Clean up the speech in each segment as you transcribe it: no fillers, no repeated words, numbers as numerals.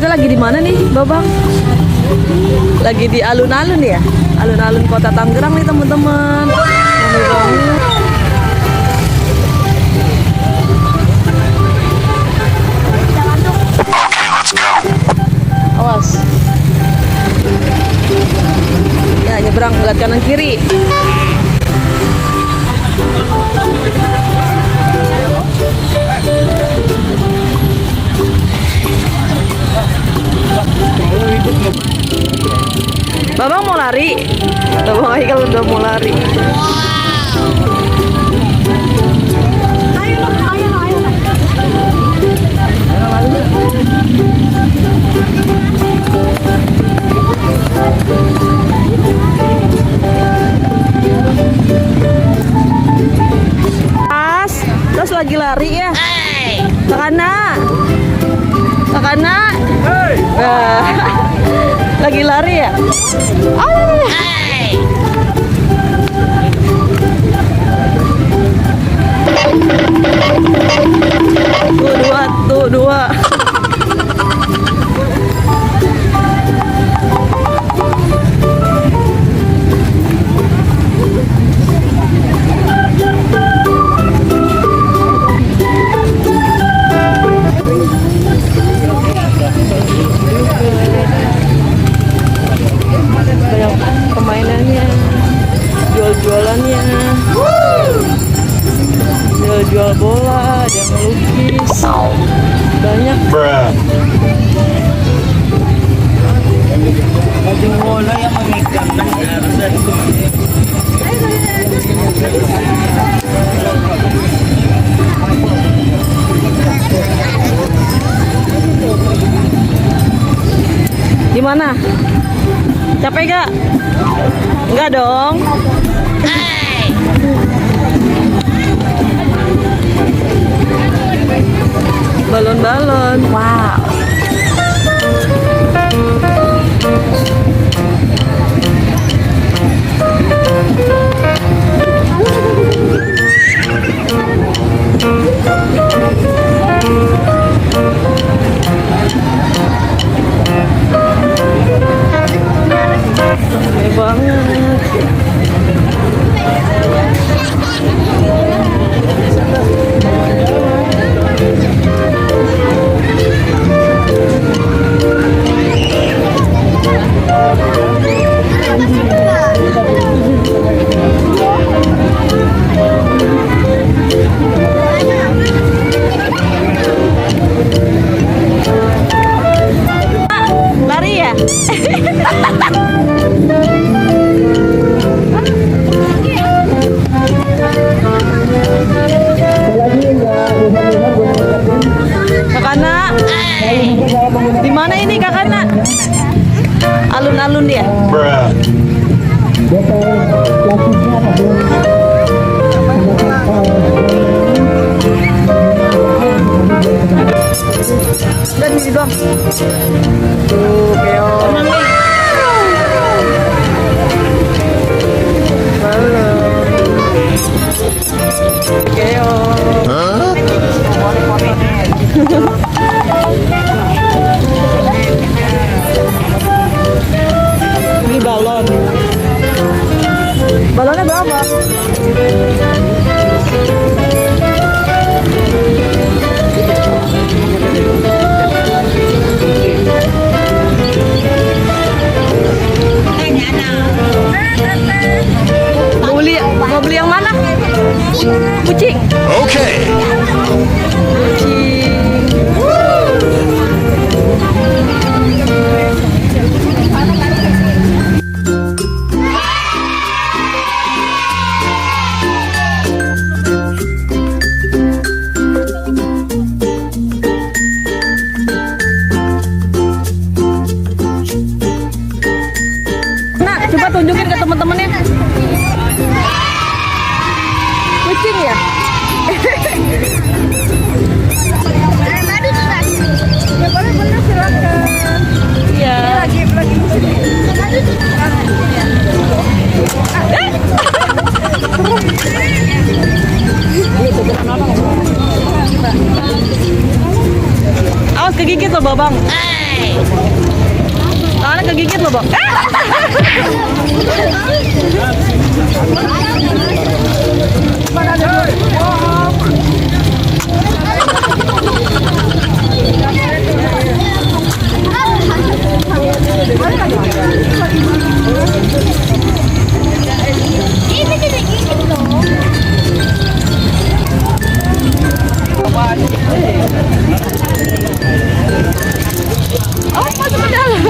Kita lagi di mana nih, Babang? Lagi di alun-alun ya? Alun-alun Kota Tangerang nih, teman-teman. Rame banget. Awas. Ya, nyebrang, lihat kanan kiri. Babang mau lari? Babang Haikal udah mau lari. Terus lagi lari ya? Takana. Lagi lari ya? Tuh dua. Banyak permainannya, jual-jualannya, jual bola, ada yang melukis, banyak. Bola yang mengikat Gimana? Capek gak? Enggak dong. Balon-balon. Wow. Rame banget. Lari ya? Kakana, di mana ini Kakana? Alun-alun dia. Dan ini doang. Tuh, keong. Ini balon. Balonnya berapa? Mau beli yang mana? Kucing. Oke. Kucing. Nah, coba tunjukin ke teman-temannya. Kucing ya? Boleh silakan. Iya. Lagi Awas kegigit loh, Babang. Bo? Oh, masuk ke dalam.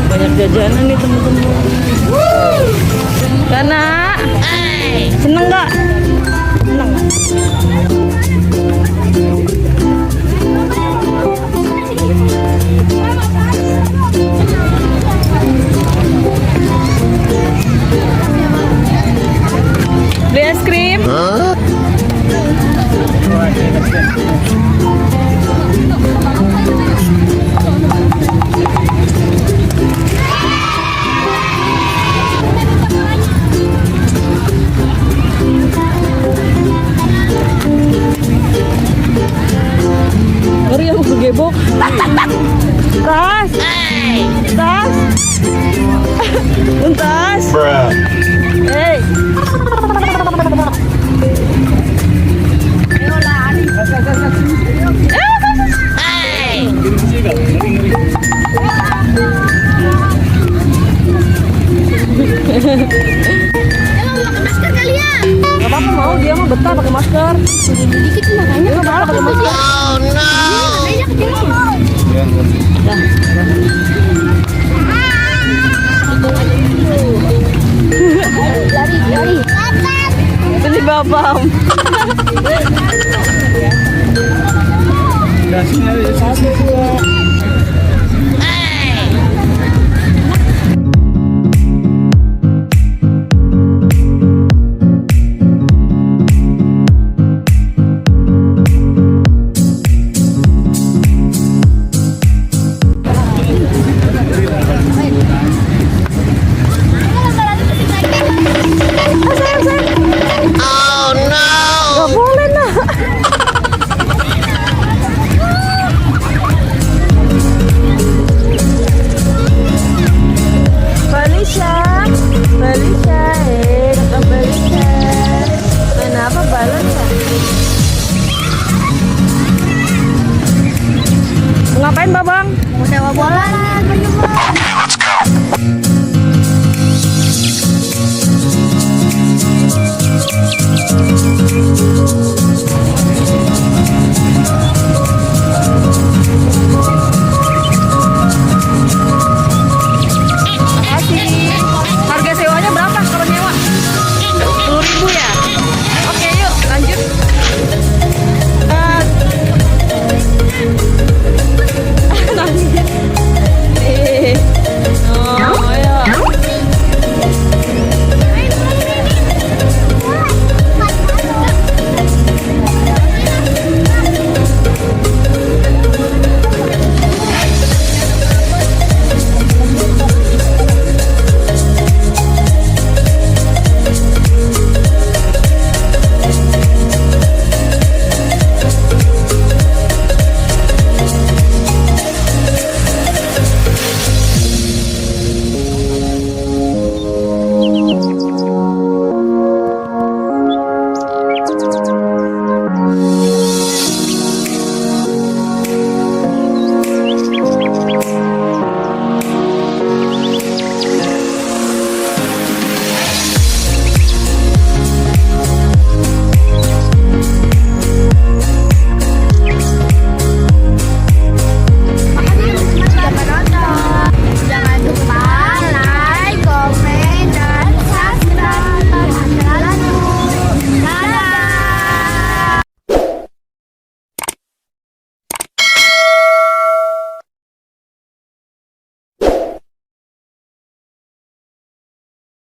Banyak jajanan nih teman-teman. Karena seneng nggak? Seneng. Beli es krim? Ngeri aku kegebok. Tas. Tas. Untas. Hey. Masker kalian. Gak apa-apa mau, dia mau betah pakai masker. Dikit makanya. Dia nggak apa-apa pakai masker. Adanya kecil. Dah. Lari. Beli babam. Gak boleh nak. Felicia, kakak Felicia. Kenapa balon ya? Mau ngapain babang? Mau sewa bola.